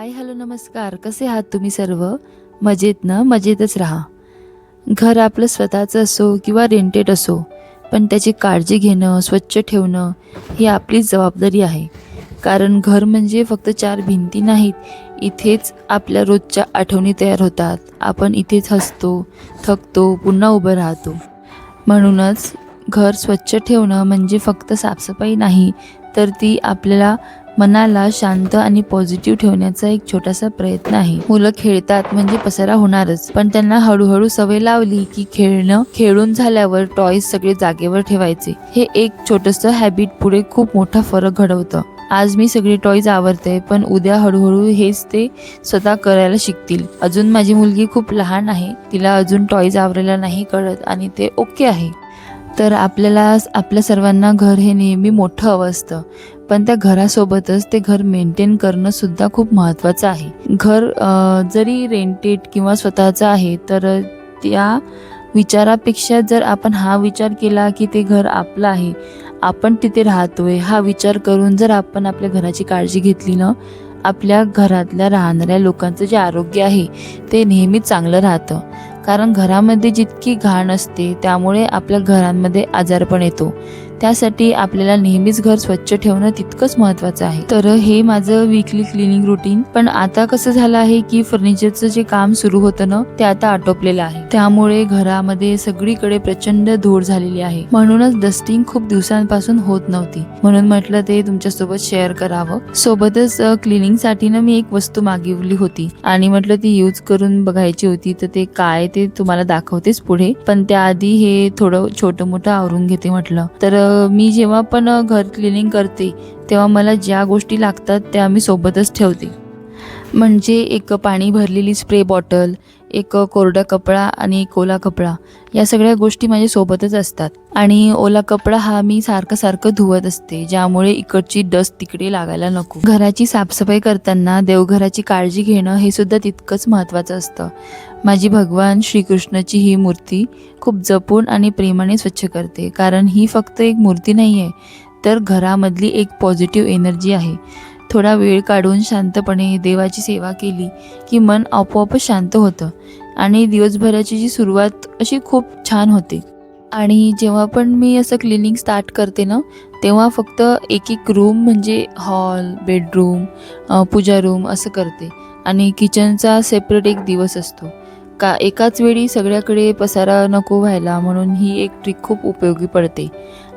Hi hello नमस्कार. कसे आहात तुम्ही सर्व? मजेत ना? मजेतच राहा. घर आपलं स्वतःचं असो किंवा रेंटेड असो, पण त्याची काळजी घेणं, स्वच्छ ठेवणं ही आपलीच जबाबदारी आहे. कारण घर म्हणजे फक्त चार भिंती नाहीत. इथेच आपल्या रोजच्या आठवणी तयार होतात. आपण इथेच हसतो, थकतो, पुन्हा उभं राहतो. म्हणूनच घर स्वच्छ ठेवणं म्हणजे फक्त साफसफाई नाही, तर ती आपल्याला मनाला शांत आणि पॉझिटिव्ह ठेवण्याचा एक छोटासा प्रयत्न आहे. मुलं खेळतात म्हणजे पसारा होणारच, पण त्यांना हळूहळू सवय लावली की खेळून झाल्यावर टॉयज सगळे जागेवर ठेवायचे. हे एक छोटंसं हॅबिट पुढे खूप मोठा फरक घडवतं. आज मी सगळे टॉयज आवरते, पण उद्या हळूहळू हेच ते स्वतः करायला शिकतील. अजून माझी मुलगी खूप लहान आहे, तिला अजून टॉयज आवरायला नाही कळत आणि ते ओके आहे. तर आपल्या सर्वांना घर हे नेहमी मोठं हवं असतं, पण त्या घरासोबतच ते घर मेंटेन करणं सुद्धा खूप महत्त्वाचं आहे. घर जरी रेंटेड किंवा स्वतःचं आहे, तर त्या विचारापेक्षा जर आपण हा विचार केला की ते घर आपलं आहे, आपण तिथे राहतोय, हा विचार करून जर आपण आपल्या घराची काळजी घेतली ना, आपल्या घरातल्या राहणाऱ्या लोकांचं जे आरोग्य आहे ते नेहमीच चांगलं राहतं. कारण घरामध्ये जितकी घाण असते त्यामुळे आपल्या घरांमध्ये आजारपण येतो. त्यासाठी आपल्याला नेहमीच घर स्वच्छ ठेवणं तितकंच महत्त्वाचं आहे. तर हे माझं वीकली क्लिनिंग रुटीन. पण आता कसं झालं आहे की फर्निचरचं जे काम सुरू होतं ना, ते आता आटोपलेलं आहे. त्यामुळे घरामध्ये सगळीकडे प्रचंड धूळ झालेली आहे. म्हणूनच डस्टिंग खूप दिवसांपासून होत नव्हती. म्हणून म्हटलं ते तुमच्यासोबत शेअर करावं. सोबतच क्लिनिंगसाठी ना मी एक वस्तू मागवली होती आणि म्हटलं ती यूज करून बघायची होती. तर ते काय ते तुम्हाला दाखवतेच पुढे, पण त्याआधी हे थोडं छोटं मोठं आवरून घेते म्हटलं. तर मी जेव्हा पण घर क्लिनिंग करते तेव्हा मला ज्या गोष्टी लागतात त्या मी सोबतच ठेवते. म्हणजे एक पाणी भरलेली स्प्रे बॉटल, एक कोरडा कपडा आणि एक ओला कपडा, या सगळ्या गोष्टी माझ्या सोबतच असतात. आणि ओला कपडा हा मी सारखं धुवत असते, ज्यामुळे इकडची डस्ट तिकडे लागायला नको. घराची साफसफाई करताना देवघराची काळजी घेणं हे सुद्धा तितकंच महत्त्वाचं असतं. माझी भगवान श्रीकृष्णाची ही मूर्ती खूप जपून आणि प्रेमाने स्वच्छ करते, कारण ही फक्त एक मूर्ती नाही आहे, तर घरामधली एक पॉझिटिव्ह एनर्जी आहे. थोडा वेळ काढून शांतपणे देवाची सेवा केली की मन आपोआपच शांत होतं आणि दिवसभराची जी सुरुवात अशी खूप छान होते. आणि जेव्हा पण मी असं क्लिनिंग स्टार्ट करते ना, तेव्हा फक्त एक रूम म्हणजे हॉल, बेडरूम, पूजा रूम असं करते आणि किचनचा सेपरेट एक दिवस असतो. का एकाच वेळी सगळ्याकडे पसारा नको व्हायला, म्हणून ही एक ट्रिक खूप उपयोगी पडते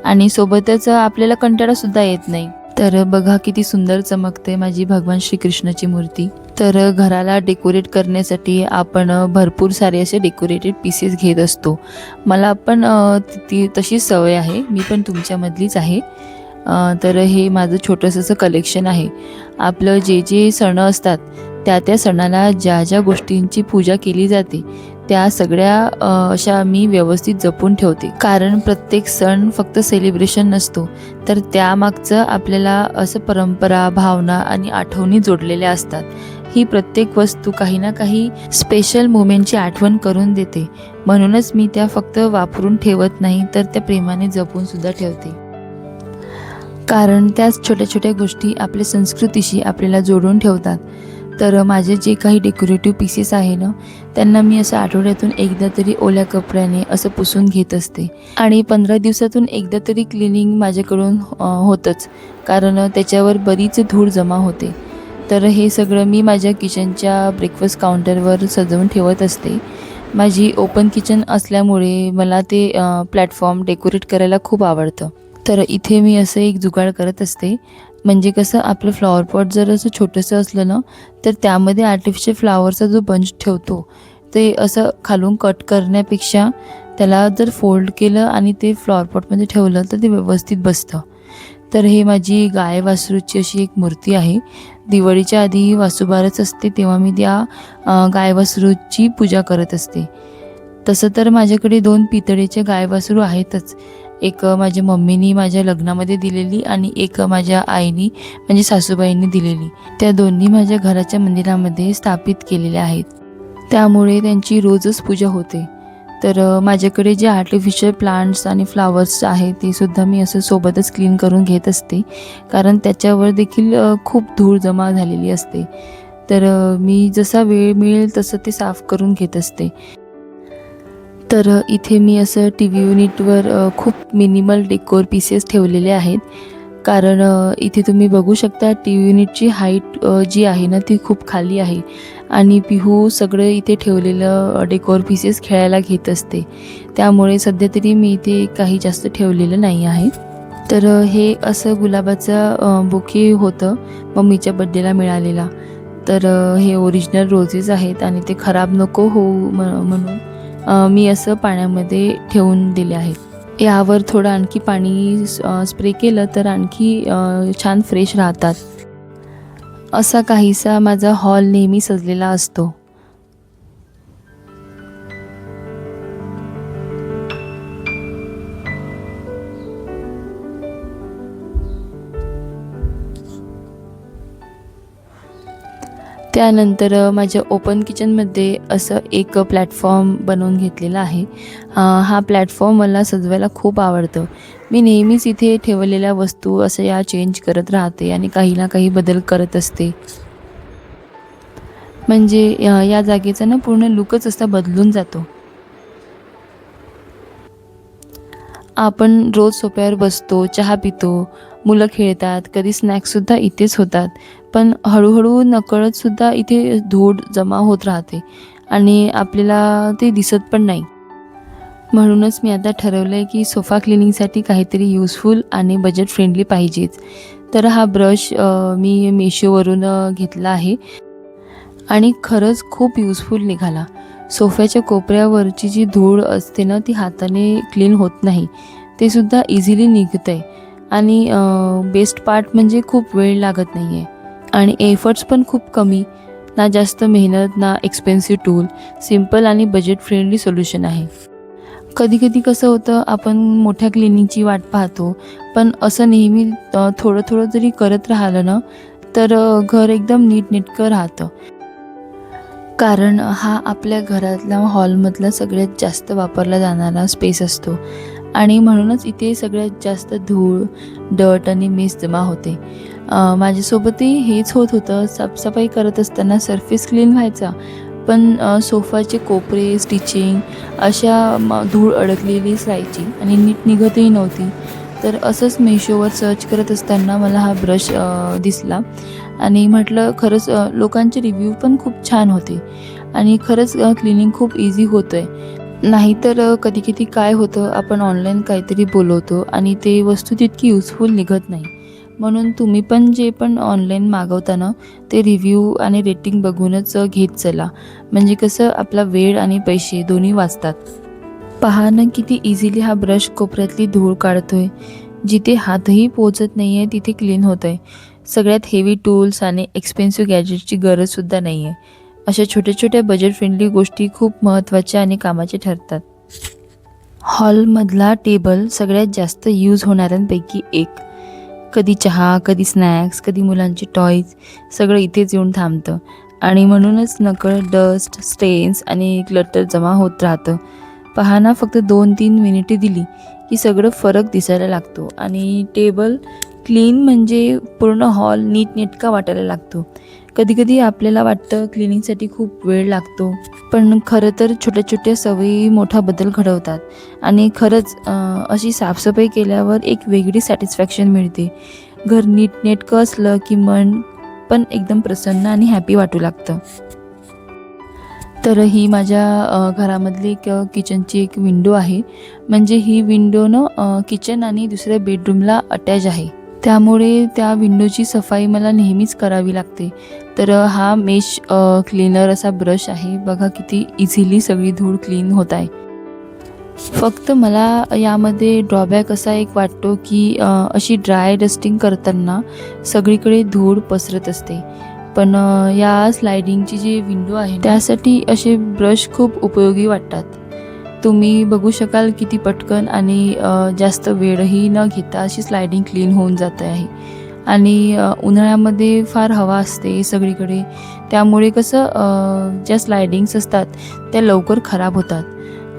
आणि सोबतच आपल्याला कंटाळासुद्धा येत नाही. तर बघा किती सुंदर चमकते माझी भगवान श्रीकृष्णाची मूर्ती. तर घराला डेकोरेट करण्यासाठी आपण भरपूर सारे असे डेकोरेटेड पीसेस घेत असतो. मला पण ती तशीच सवय आहे, मी पण तुमच्यामधलीच आहे. तर हे माझं छोटंसं असं कलेक्शन आहे. आपलं जे सण असतात त्या सणाला ज्या गोष्टींची पूजा केली जाते त्या सगळ्या अशा मी व्यवस्थित जपून ठेवते. कारण प्रत्येक सण फक्त सेलिब्रेशन नसतो, तर त्यामागचं आपल्याला असं परंपरा, भावना आणि आठवणी जोडलेल्या असतात. ही प्रत्येक वस्तू काही ना काही स्पेशल मोमेंटची आठवण करून देते. म्हणूनच मी त्या फक्त वापरून ठेवत नाही, तर त्या प्रेमाने जपून सुद्धा ठेवते. कारण त्याच छोट्या छोट्या गोष्टी आपल्या संस्कृतीशी आपल्याला जोडून ठेवतात. तर माझे जे काही डेकोरेटिव्ह पीसेस आहे ना, त्यांना मी असं आठवड्यातून एकदा तरी ओल्या कपड्याने असं पुसून घेत असते आणि 15 दिवसातून एकदा तरी क्लिनिंग माझ्याकडून होतंच, कारण त्याच्यावर बरीच धूळ जमा होते. तर हे सगळं मी माझ्या किचनच्या ब्रेकफास्ट काउंटरवर सजवून ठेवत असते. माझी ओपन किचन असल्यामुळे मला ते प्लॅटफॉर्म डेकोरेट करायला खूप आवडतं. तर इथे मी असं एक जुगाड करत असते. म्हणजे कसं, आपलं फ्लॉवर पॉट जर असं छोटंसं असलं ना, तर त्यामध्ये आर्टिफिशियल फ्लॉवरचा जो बंच ठेवतो ते असं खालून कट करण्यापेक्षा त्याला जर फोल्ड केलं आणि ते फ्लॉवर पॉटमध्ये ठेवलं तर ते व्यवस्थित बसतं. तर हे माझी गाय वासरूची अशी एक मूर्ती आहे. दिवाळीच्या आधी वासूबारच असते तेव्हा मी त्या गाय वासरूची पूजा करत असते. तसं तर माझ्याकडे 2 पितळेचे गाय वासरू आहेतच. एक माझ्या मम्मीनी माझ्या लग्नामध्ये दिलेली आणि एक माझ्या आईनी म्हणजे सासूबाईंनी दिलेली. त्या दोन्ही माझ्या घराच्या मंदिरामध्ये स्थापित केलेल्या आहेत, त्यामुळे त्यांची रोजच पूजा होते. तर माझ्याकडे जे आर्टिफिशियल प्लांट्स आणि फ्लावर्स आहेत ते सुद्धा मी असं सोबतच क्लीन करून घेत असते, कारण त्याच्यावर देखील खूप धूळ जमा झालेली असते. तर मी जसा वेळ मिळेल तसं ते साफ करून घेत असते. तर इथे मी असं टी व्ही युनिटवर खूप मिनिमल डेकोर पीसेस ठेवलेले आहेत. कारण इथे तुम्ही बघू शकता टी व्ही युनिटची हाईट जी आहे ना ती खूप खाली आहे आणि पिहू सगळं इथे ठेवलेलं डेकोर पीसेस खेळायला घेत असते. त्यामुळे सध्या तरी मी इथे काही जास्त ठेवलेलं नाही आहे. तर हे असं गुलाबाचं बुके होतं मम्मीच्या बड्डेला मिळालेला. तर हे ओरिजिनल रोजेस आहेत आणि ते खराब नको होऊ म्हणून मी असं पाण्यामध्ये ठेवून दिले आहेत. यावर थोडं आणखी पाणी स्प्रे केलं तर आणखी छान फ्रेश राहतात. असा काहीसा माझा हॉल नेहमी सजलेला असतो. त्यानंतर माझ्या ओपन किचनमध्ये असं एक प्लॅटफॉर्म बनवून घेतलेला आहे. हा प्लॅटफॉर्म मला सजवायला खूप आवडतं. मी नेहमीच इथे ठेवलेल्या वस्तू असं या चेंज करत राहते आणि काही ना काही बदल करत असते. म्हणजे या जागेचा ना पूर्ण लूकच असा बदलून जातो. आपण रोज सोफ्यावर बसतो, चहा पितो, मुलं खेळतात, कधी स्नॅक्ससुद्धा इथेच होतात. पण हळूहळू नकळतसुद्धा इथे धूळ जमा होत राहते आणि आपल्याला ते दिसत पण नाही. म्हणूनच मी आता ठरवलं आहे की सोफा क्लिनिंगसाठी काहीतरी युजफुल आणि बजेट फ्रेंडली पाहिजेच. तर हा ब्रश मी Meeshoवरून घेतला आहे आणि खरंच खूप युजफुल निघाला. सोफ्याच्या कोपऱ्यावरची जी धूळ असते ना ती हाताने क्लीन होत नाही. ते सुद्धा इझिली निघतं आहे आणि बेस्ट पार्ट म्हणजे खूप वेळ लागत नाही आहे आणि एफर्ट्स पण खूप कमी. ना जास्त मेहनत ना एक्सपेन्सिव्ह टूल. सिंपल आणि बजेट फ्रेंडली सोल्युशन आहे. कधी-कधी कसं होतं आपण मोठ्या क्लिनिंगची वाट पाहतो. पण असं नेहमी थोडं-थोडं जरी करत राहिलं ना तर घर एकदम नीटनेटकं राहतं. कारण हा आपल्या घरातला हॉलमधला सगळ्यात जास्त वापरला जाणारा स्पेस असतो आणि म्हणूनच इथे सगळ्यात जास्त धूळ, डर्ट आणि मेस जमा होते. माझ्यासोबतही हेच होत होतं. साफसफाई करत असताना सरफेस क्लीन व्हायचा, पण सोफाचे कोपरे, स्टिचिंग अशा धूळ अडकलेलीच राहायची आणि नीट निघतही नव्हती. तर असंच Meeshoवर सर्च करत असताना मला हा ब्रश दिसला आणि म्हटलं खरंच लोकांचे रिव्ह्यू पण खूप छान होते आणि खरंच क्लिनिंग खूप इझी होतं आहे. नाहीतर कधी-कधी काय होतं आपण ऑनलाईन काहीतरी बोलवतो आणि ते वस्तू तितकी युजफुल निघत नाही. म्हणून तुम्ही पण जे पण ऑनलाईन मागवता ना ते रिव्ह्यू आणि रेटिंग बघूनच घेत चला. म्हणजे कसं आपला वेळ आणि पैसे दोन्ही वाचतात. पहा ना किती इझिली हा ब्रश कोपऱ्यातली धूळ काढतोय. जिथे हातही पोहोचत नाही आहे तिथे क्लीन होतं आहे. सगळ्यात हेवी टूल्स आणि एक्सपेन्सिव्ह गॅजेटची गरजसुद्धा नाही आहे. अशा छोट्या-छोट्या बजेट फ्रेंडली गोष्टी खूप महत्त्वाच्या आणि कामाच्या ठरतात. हॉलमधला टेबल सगळ्यात जास्त यूज होणाऱ्यांपैकी एक. कधी चहा, कधी स्नॅक्स, कधी मुलांचे टॉयज सगळं इथेच येऊन थांबतं आणि म्हणूनच नकळत डस्ट, स्टेन्स आणि क्लटर जमा होत राहतं. पहा ना फक्त 2-3 मिनिटे दिली की सगळं फरक दिसायला लागतो आणि टेबल क्लीन म्हणजे पूर्ण हॉल नीटनेटका वाटायला लागतो. कधी-कधी आपल्याला वाटतं क्लिनिंगसाठी खूप वेळ लागतो, पण खरं तर छोट्या-छोट्या सवयी मोठा बदल घडवतात आणि खरंच अशी साफसफाई केल्यावर एक वेगळी सॅटिस्फॅक्शन मिळते. घर नीटनेटकं असलं की मन पण एकदम प्रसन्न आणि हॅपी वाटू लागतं. तर ही माझ्या घरामधली एक किचनची एक विंडो आहे. म्हणजे ही विंडो ना किचन आणि दुसऱ्या बेडरूमला अटॅच आहे. त्यामुळे त्या विंडोची सफाई मला नेहमीच करावी लागते. तर हा मेश क्लीनर असा ब्रश आहे. बघा किती इझिली सगळी धूळ क्लीन होत आहे. फक्त मला यामध्ये ड्रॉबॅक असा एक वाटतो की अशी ड्राय डस्टिंग करताना सगळीकडे धूळ पसरत असते. पण या स्लायडिंगची जी विंडो आहे त्यासाठी असे ब्रश खूप उपयोगी वाटतात. तुम्ही बघू शकाल किती पटकन आणि जास्त वेळही न घेता अशी स्लायडिंग क्लीन होऊन जाते आहे. आणि उन्हाळ्यामध्ये फार हवा असते सगळीकडे. त्यामुळे कसं ज्या स्लायडिंग्स असतात त्या लवकर खराब होतात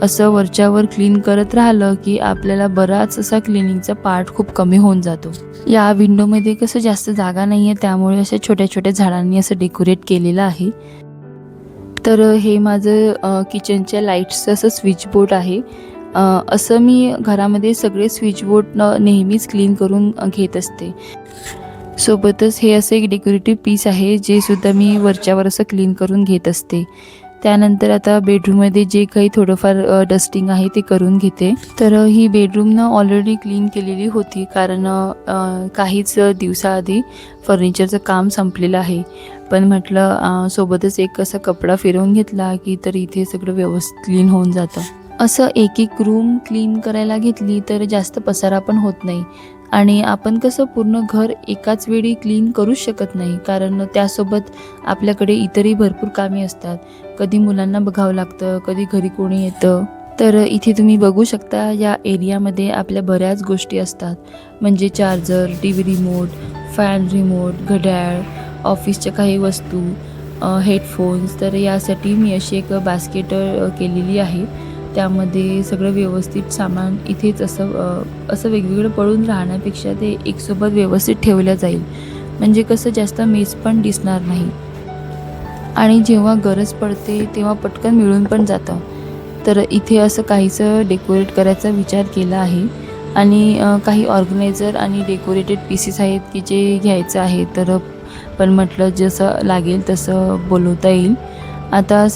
असं वरच्यावर क्लीन करत राहिलं की आपल्याला बराच असा क्लिनिंगचा पार्ट खूप कमी होऊन जातो. या विंडोमध्ये कसं जास्त जागा नाही आहे, त्यामुळे अशा छोट्या छोट्या झाडांनी असं डेकोरेट केलेलं आहे. तर हे माझं किचनच्या लाईट्सचं असं स्विच बोर्ड आहे. असं मी घरामध्ये सगळे स्विच बोर्ड नेहमीच क्लीन करून घेत असते. सोबतच हे असं एक डेकोरेटिव्ह पीस आहे, जे सुद्धा मी वरच्यावर असं क्लीन करून घेत असते. त्यानंतर आता बेडरूममध्ये जे काही थोडंफार डस्टिंग आहे ते करून घेते. तर ही बेडरूम ऑलरेडी क्लीन केलेली होती, कारण काहीच दिवसाआधी फर्निचरचं काम संपलेलं आहे. पण म्हटलं सोबतच एक असा कपडा फिरवून घेतला की तर इथे सगळं व्यवस्थित क्लीन होऊन जातं. असं एक एक रूम क्लीन करायला घेतली तर जास्त पसारा पण होत नाही, आणि आपण कसं पूर्ण घर एकाच वेळी क्लीन करूच शकत नाही, कारण त्यासोबत आपल्याकडे इतरही भरपूर कामे असतात. कधी मुलांना बघावं लागतं, कधी घरी कोणी येतं. तर इथे तुम्ही बघू शकता, या एरियामध्ये आपल्या बऱ्याच गोष्टी असतात, म्हणजे charger, TV remote, fan remote, घड्याळ, ऑफिसच्या काही वस्तू, हेडफोन्स. तर यासाठी मी अशी एक बास्केट केलेली आहे. त्यामध्ये सगळं व्यवस्थित सामान इथेच असं वेगवेगळं पडून राहण्यापेक्षा ते एकसोबत व्यवस्थित ठेवलं जाईल, म्हणजे कसं जास्त मेस पण दिसणार नाही, आणि जेव्हा गरज पडते तेव्हा पटकन मिळून पण जातं. तर इथे असं काहीसं डेकोरेट करायचा विचार केला आहे, आणि काही ऑर्गनायझर आणि डेकोरेटेड पीसेस आहेत की जे घ्यायचं आहे. तर पण म्हटलं जसं लागेल तसं बोलवता येईल. आता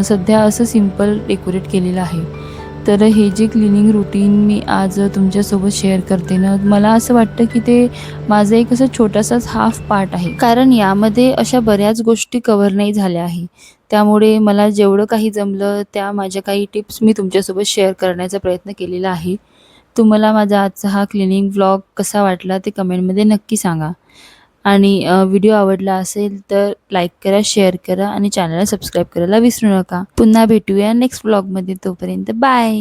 सध्या असं सिंपल डेकोरेट केलेलं आहे. तर हे जे क्लिनिंग रूटीन मी आज तुमच्यासोबत शेअर करते ना, मला असं वाटतं की ते माझं एक असं छोटासाच हाफ पार्ट आहे, कारण यामध्ये अशा बऱ्याच गोष्टी कव्हर नाही झाल्या आहे. त्यामुळे मला जेवढं काही जमलं त्या माझ्या काही टिप्स मी तुमच्यासोबत शेअर करण्याचा प्रयत्न केलेला आहे. तुम्हाला माझा आजचा हा क्लिनिंग व्लॉग कसा वाटला ते कमेंटमध्ये नक्की सांगा, आणि व्हिडिओ आवडला असेल तर लाईक करा, शेअर करा, आणि चॅनलला सबस्क्राईब करायला विसरू नका. पुन्हा भेटूया नेक्स्ट व्लॉगमध्ये. तोपर्यंत बाय.